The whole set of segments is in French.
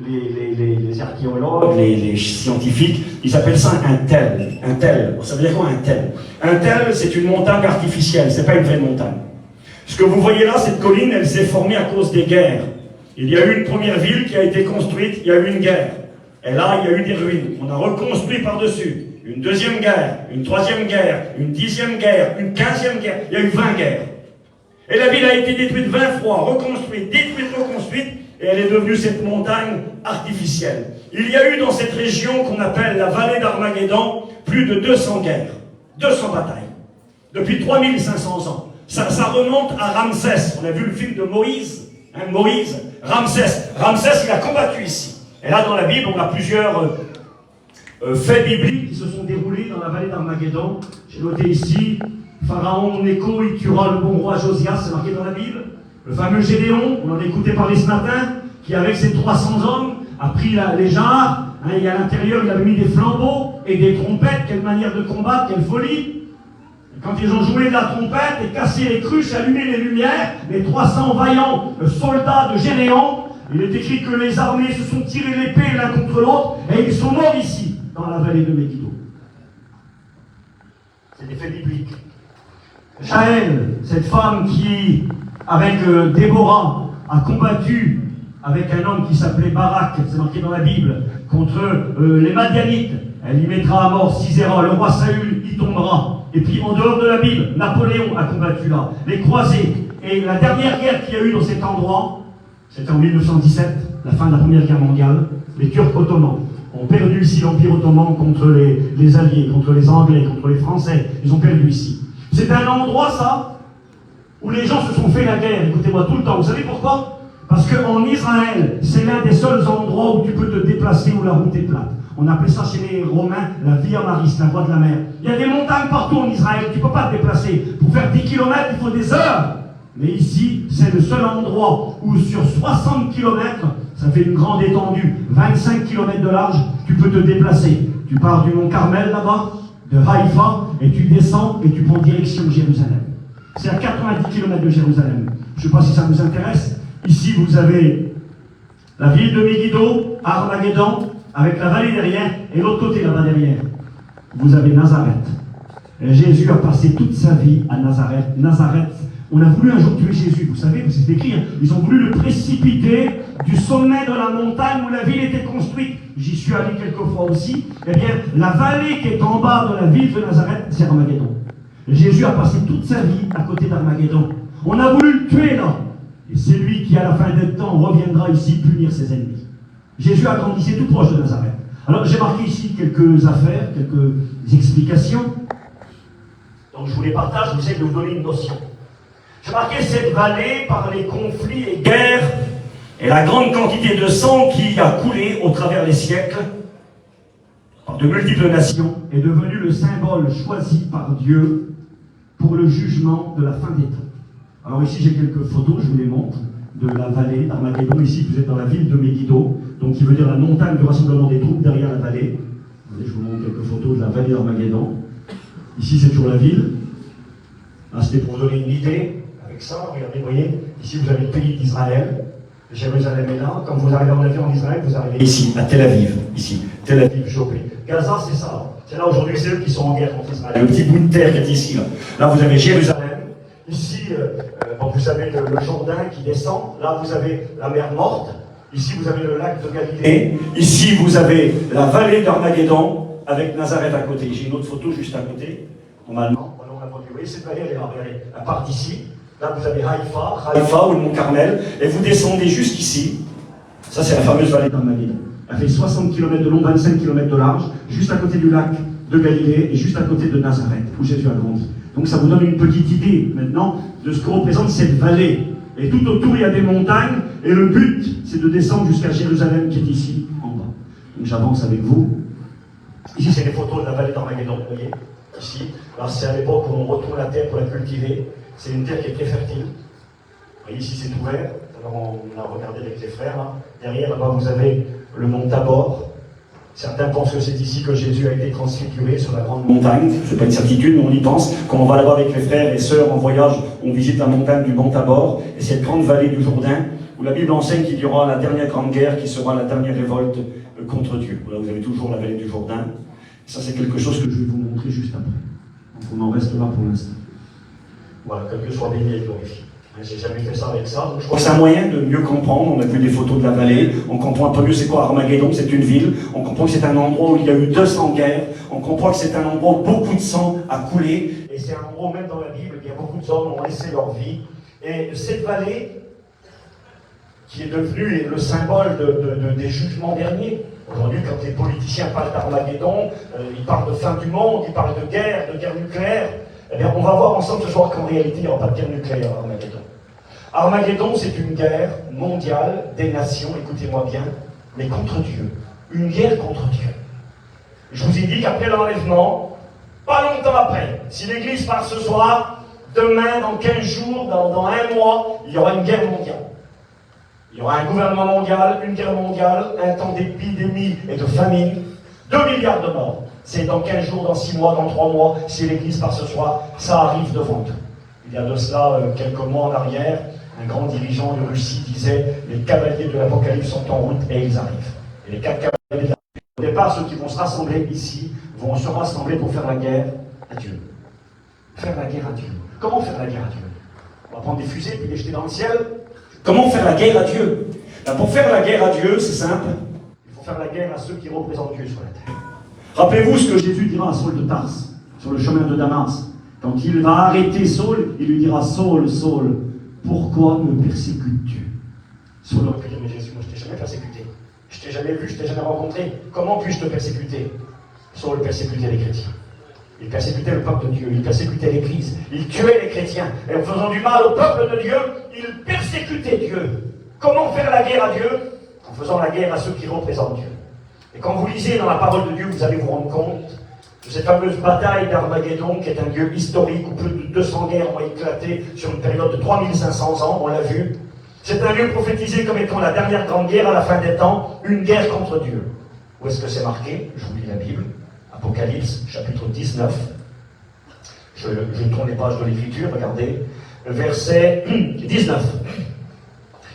les archéologues, les scientifiques, ils appellent ça un tel. Un tel, ça veut dire quoi un tel? Un tel, c'est une montagne artificielle, c'est pas une vraie montagne. Ce que vous voyez là, cette colline, elle s'est formée à cause des guerres. Il y a eu une première ville qui a été construite, il y a eu une guerre. Et là, il y a eu des ruines. On a reconstruit par-dessus. Une deuxième guerre, une troisième guerre, une 10e guerre, une 15e guerre. Il y a eu 20 guerres. Et la ville a été détruite 20 fois, reconstruite, détruite, reconstruite, et elle est devenue cette montagne artificielle. Il y a eu dans cette région qu'on appelle la vallée d'Armageddon plus de 200 guerres, 200 batailles, depuis 3500 ans. Ça remonte à Ramsès. On a vu le film de Moïse, Moïse, Ramsès. Ramsès, il a combattu ici. Et là, dans la Bible, on a plusieurs faits bibliques qui se sont déroulés dans la vallée d'Armageddon. J'ai noté ici, Pharaon Nécho, il tuera le bon roi Josias, c'est marqué dans la Bible. Le fameux Gédéon, on en a écouté parler ce matin, qui avec ses 300 hommes a pris les jarres, et à l'intérieur il avait mis des flambeaux et des trompettes. Quelle manière de combattre, quelle folie! Et quand ils ont joué de la trompette et cassé les cruches, allumé les lumières, les 300 vaillants soldats de Gédéon, il est écrit que les armées se sont tirées l'épée l'un contre l'autre et ils sont morts ici, dans la vallée de Megiddo. C'est des faits bibliques. Jaël, cette femme qui, avec Déborah, a combattu avec un homme qui s'appelait Barak, c'est marqué dans la Bible, contre les Madianites. Elle y mettra à mort Sisera, le roi Saül y tombera. Et puis en dehors de la Bible, Napoléon a combattu là, les croisés. Et la dernière guerre qu'il y a eu dans cet endroit, c'était en 1917, la fin de la Première Guerre mondiale, les Turcs ottomans ont perdu ici l'Empire ottoman contre les Alliés, contre les Anglais, contre les Français. Ils ont perdu ici. C'est un endroit, ça, où les gens se sont fait la guerre, écoutez-moi, tout le temps. Vous savez pourquoi? Parce qu'en Israël, c'est l'un des seuls endroits où tu peux te déplacer, où la route est plate. On appelait ça chez les Romains la Via Maris, la voie de la mer. Il y a des montagnes partout en Israël, tu ne peux pas te déplacer. Pour faire 10 km, il faut des heures. Mais ici, c'est le seul endroit où sur 60 km, ça fait une grande étendue, 25 km de large, tu peux te déplacer. Tu pars du mont Carmel là-bas, de Haïfa, et tu descends et tu prends direction Jérusalem. C'est à 90 km de Jérusalem. Je ne sais pas si ça vous intéresse. Ici, vous avez la ville de Megiddo, Armageddon, avec la vallée derrière, et l'autre côté là-bas derrière, vous avez Nazareth. Et Jésus a passé toute sa vie à Nazareth. Nazareth, on a voulu un jour tuer Jésus, vous savez, c'est écrit, hein, ils ont voulu le précipiter du sommet de la montagne où la ville était construite. J'y suis allé quelques fois aussi. Eh bien, la vallée qui est en bas de la ville de Nazareth, c'est Armageddon. Jésus a passé toute sa vie à côté d'Armageddon. On a voulu le tuer là. Et c'est lui qui, à la fin des temps, reviendra ici punir ses ennemis. Jésus a grandi tout proche de Nazareth. Alors, j'ai marqué ici quelques affaires, quelques explications. Donc, je vous les partage, je vous essaie de vous donner une notion. J'ai marqué cette vallée par les conflits et guerres et la grande quantité de sang qui a coulé au travers des siècles par de multiples nations est devenu le symbole choisi par Dieu pour le jugement de la fin des temps. Alors ici j'ai quelques photos, je vous les montre, de la vallée d'Armageddon. Ici vous êtes dans la ville de Megiddo, donc qui veut dire la montagne du rassemblement des troupes derrière la vallée. Je vous montre quelques photos de la vallée d'Armageddon. Ici c'est toujours la ville. Là c'était pour vous donner une idée. Avec ça, regardez, vous voyez, ici vous avez le pays d'Israël. Jérusalem est là. Quand vous arrivez en avion en Israël, vous arrivez ici, à Tel Aviv. Ici, Tel Aviv, Jopé. Gaza, c'est ça. C'est là aujourd'hui, c'est eux qui sont en guerre contre Israël. Le petit bout de terre qui est ici. Là vous avez Jérusalem. Ici, vous avez le Jourdain qui descend. Là, vous avez la mer Morte. Ici, vous avez le lac de Galilée. Ici, vous avez la vallée d'Armageddon avec Nazareth à côté. J'ai une autre photo juste à côté. Normalement, vous voyez, cette vallée, elle part d'ici. Là, vous avez Haïfa ou le mont Carmel, et vous descendez jusqu'ici. Ça, c'est la fameuse vallée d'Armageddon. Elle fait 60 km de long, 25 km de large, juste à côté du lac de Galilée et juste à côté de Nazareth, où Jésus a grandi. Donc, ça vous donne une petite idée, maintenant, de ce que représente cette vallée. Et tout autour, il y a des montagnes, et le but, c'est de descendre jusqu'à Jérusalem, qui est ici, en bas. Donc, j'avance avec vous. Ici, c'est les photos de la vallée d'Armageddon, vous voyez, ici. Là, c'est à l'époque où on retourne la terre pour la cultiver. C'est une terre qui est très fertile. Vous voyez, ici, c'est ouvert. Alors, on a regardé avec les frères. Là. Derrière, là-bas, vous avez le mont Tabor. Certains pensent que c'est ici que Jésus a été transfiguré sur la grande montagne. Ce n'est pas une certitude, mais on y pense. Quand on va là-bas avec les frères et sœurs en voyage, on visite la montagne du mont Tabor. Et cette grande vallée du Jourdain, où la Bible enseigne qu'il y aura la dernière grande guerre qui sera la dernière révolte contre Dieu. Voilà, vous avez toujours la vallée du Jourdain. Ça, c'est quelque chose que je vais vous montrer juste après. Donc on en reste là pour l'instant. Voilà, que Dieu soit béni et glorifié. J'ai jamais fait ça avec ça. Donc je crois que c'est un moyen de mieux comprendre. On a vu des photos de la vallée. On comprend un peu mieux c'est quoi Armageddon. C'est une ville. On comprend que c'est un endroit où il y a eu 200 guerres. On comprend que c'est un endroit où beaucoup de sang a coulé. Et c'est un endroit où même dans la Bible, il y a beaucoup d'hommes ont laissé leur vie. Et cette vallée, qui est devenue le symbole des jugements derniers. Aujourd'hui, quand les politiciens parlent d'Armageddon, ils parlent de fin du monde, ils parlent de guerre nucléaire. Eh bien, on va voir ensemble ce soir qu'en réalité, il n'y aura pas de guerre nucléaire à Armageddon. Armageddon, c'est une guerre mondiale des nations, écoutez-moi bien, mais contre Dieu. Une guerre contre Dieu. Je vous ai dit qu'après l'enlèvement, pas longtemps après, si l'Église part ce soir, demain, dans 15 jours, dans un mois, il y aura une guerre mondiale. Il y aura un gouvernement mondial, une guerre mondiale, un temps d'épidémie et de famine, 2 milliards de morts. C'est dans 15 jours, dans 6 mois, dans 3 mois, si l'Église part ce soir, ça arrive devant nous. Il y a de cela quelques mois en arrière, un grand dirigeant de Russie disait « Les cavaliers de l'Apocalypse sont en route et ils arrivent ». Et les 4 cavaliers de l'Apocalypse, au départ, ceux qui vont se rassembler ici, vont se rassembler pour faire la guerre à Dieu. Faire la guerre à Dieu. Comment faire la guerre à Dieu? On va prendre des fusées puis les jeter dans le ciel. Comment faire la guerre à Dieu? Ben, pour faire la guerre à Dieu, c'est simple. Il faut faire la guerre à ceux qui représentent Dieu sur la terre. Rappelez-vous ce que Jésus dira à Saul de Tarse, sur le chemin de Damas. Quand il va arrêter Saul, il lui dira « Saul, Saul, pourquoi me persécutes-tu » Saul aurait pu dire « Mais Jésus, moi je t'ai jamais persécuté. Je t'ai jamais vu, je t'ai jamais rencontré. Comment puis-je te persécuter » Saul persécutait les chrétiens. Il persécutait le peuple de Dieu, il persécutait l'Église, il tuait les chrétiens. Et en faisant du mal au peuple de Dieu, il persécutait Dieu. Comment faire la guerre à Dieu? En faisant la guerre à ceux qui représentent Dieu. Et quand vous lisez dans la parole de Dieu, vous allez vous rendre compte de cette fameuse bataille d'Armageddon, qui est un lieu historique où plus de 200 guerres ont éclaté sur une période de 3500 ans, on l'a vu. C'est un lieu prophétisé comme étant la dernière grande guerre à la fin des temps, une guerre contre Dieu. Où est-ce que c'est marqué? Je vous lis la Bible. Apocalypse, chapitre 19. Je tourne les pages de l'Écriture, regardez. Verset 19.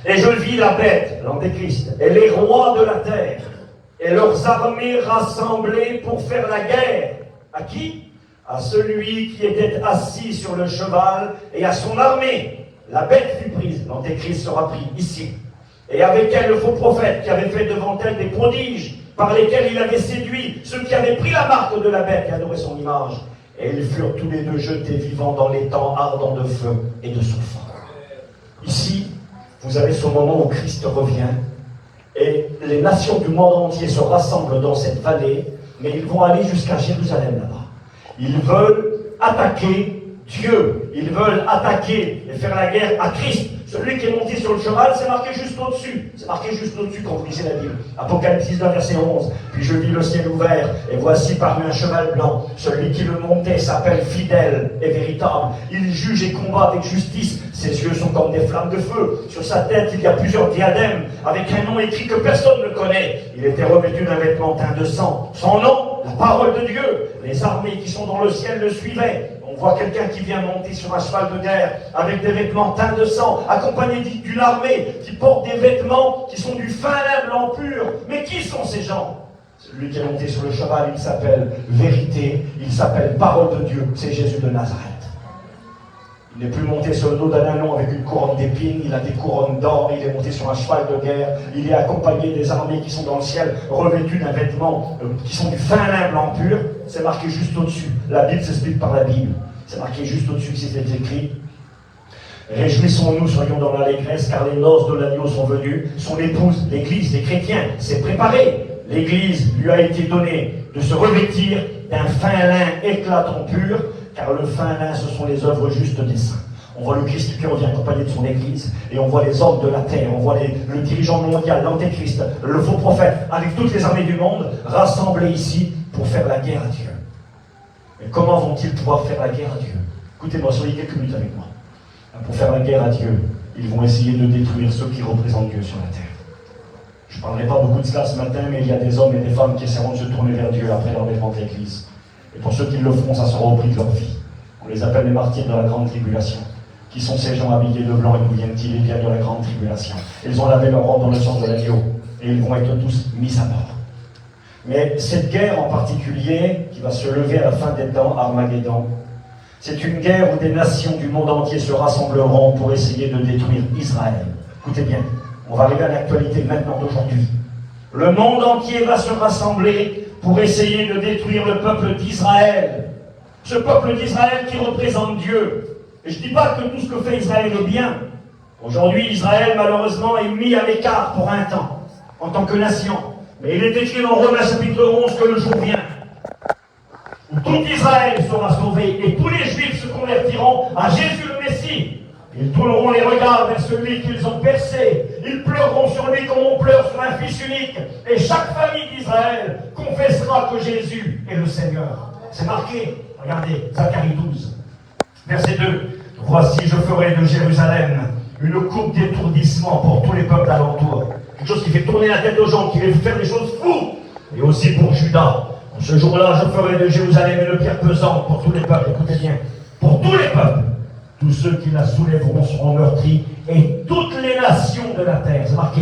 Et je vis la bête, l'Antéchrist, et les rois de la terre, et leurs armées rassemblées pour faire la guerre. À qui? À celui qui était assis sur le cheval et à son armée. La bête fut prise, l'Antéchrist sera pris ici. Et avec elle le faux prophète qui avait fait devant elle des prodiges, par lesquels il avait séduit ceux qui avaient pris la marque de la bête et adoré son image. Et ils furent tous les deux jetés vivants dans les temps ardents de feu et de soufre. Ici, vous avez ce moment où Christ revient, et les nations du monde entier se rassemblent dans cette vallée, mais ils vont aller jusqu'à Jérusalem là-bas. Ils veulent attaquer Dieu, ils veulent attaquer et faire la guerre à Christ. Celui qui est monté sur le cheval, c'est marqué juste au-dessus. C'est marqué juste au-dessus quand vous lisez la Bible. Apocalypse 19, verset 11. Puis je vis le ciel ouvert, et voici parmi un cheval blanc. Celui qui le montait s'appelle fidèle et véritable. Il juge et combat avec justice. Ses yeux sont comme des flammes de feu. Sur sa tête, il y a plusieurs diadèmes, avec un nom écrit que personne ne connaît. Il était revêtu d'un vêtement teint de sang. Son nom, la parole de Dieu. Les armées qui sont dans le ciel le suivaient. On voit quelqu'un qui vient monter sur un cheval de guerre avec des vêtements teints de sang, accompagné d'une armée qui porte des vêtements qui sont du fin lin blanc pur. Mais qui sont ces gens? Celui qui est monté sur le cheval, il s'appelle Vérité, il s'appelle Parole de Dieu, c'est Jésus de Nazareth. Il n'est plus monté sur le dos d'un ânon avec une couronne d'épines, il a des couronnes d'or, il est monté sur un cheval de guerre, il est accompagné des armées qui sont dans le ciel, revêtues d'un vêtement qui sont du fin lin blanc pur. C'est marqué juste au-dessus. La Bible s'explique par la Bible. C'est marqué juste au-dessus, c'est écrit. Réjouissons-nous, soyons dans l'allégresse, car les noces de l'agneau sont venues. Son épouse, l'Église, les chrétiens, s'est préparée. L'Église lui a été donnée de se revêtir d'un fin lin éclatant pur, car le fin lin, ce sont les œuvres justes des saints. On voit le Christ qui revient accompagné de son Église, et on voit les hommes de la terre, on voit le dirigeant mondial, l'Antéchrist, le faux prophète, avec toutes les armées du monde, rassemblés ici pour faire la guerre à Dieu. Mais comment vont-ils pouvoir faire la guerre à Dieu? Écoutez-moi, soyez quelques minutes avec moi. Pour faire la guerre à Dieu, ils vont essayer de détruire ceux qui représentent Dieu sur la terre. Je ne parlerai pas beaucoup de cela ce matin, mais il y a des hommes et des femmes qui essaieront de se tourner vers Dieu après leur défense de l'Église. Et pour ceux qui le feront, ça sera au prix de leur vie. On les appelle les martyrs de la grande tribulation. Qui sont ces gens habillés de blanc et d'où viennent-ils? Ils viennent de la grande tribulation. Ils ont lavé leur robe dans le sang de l'agneau et ils vont être tous mis à mort. Mais cette guerre en particulier, qui va se lever à la fin des temps, Armageddon, c'est une guerre où des nations du monde entier se rassembleront pour essayer de détruire Israël. Écoutez bien, on va arriver à l'actualité maintenant d'aujourd'hui. Le monde entier va se rassembler pour essayer de détruire le peuple d'Israël. Ce peuple d'Israël qui représente Dieu. Et je ne dis pas que tout ce que fait Israël est bien. Aujourd'hui, Israël, malheureusement, est mis à l'écart pour un temps, en tant que nation. Mais il est écrit dans Romains chapitre 11 que le jour vient où tout Israël sera sauvé et tous les Juifs se convertiront à Jésus le Messie. Ils tourneront les regards vers celui qu'ils ont percé. Ils pleureront sur lui comme on pleure sur un fils unique. Et chaque famille d'Israël confessera que Jésus est le Seigneur. C'est marqué, regardez, Zacharie 12, verset 2. Voici, je ferai de Jérusalem une coupe d'étourdissement pour tous les peuples alentours. Quelque chose qui fait tourner la tête aux gens, qui fait faire des choses fous. Et aussi pour Juda. En ce jour-là, je ferai de Jérusalem une pierre pesante pour tous les peuples. Écoutez bien, pour tous les peuples. Tous ceux qui la soulèveront seront meurtris, et toutes les nations de la terre, c'est marqué,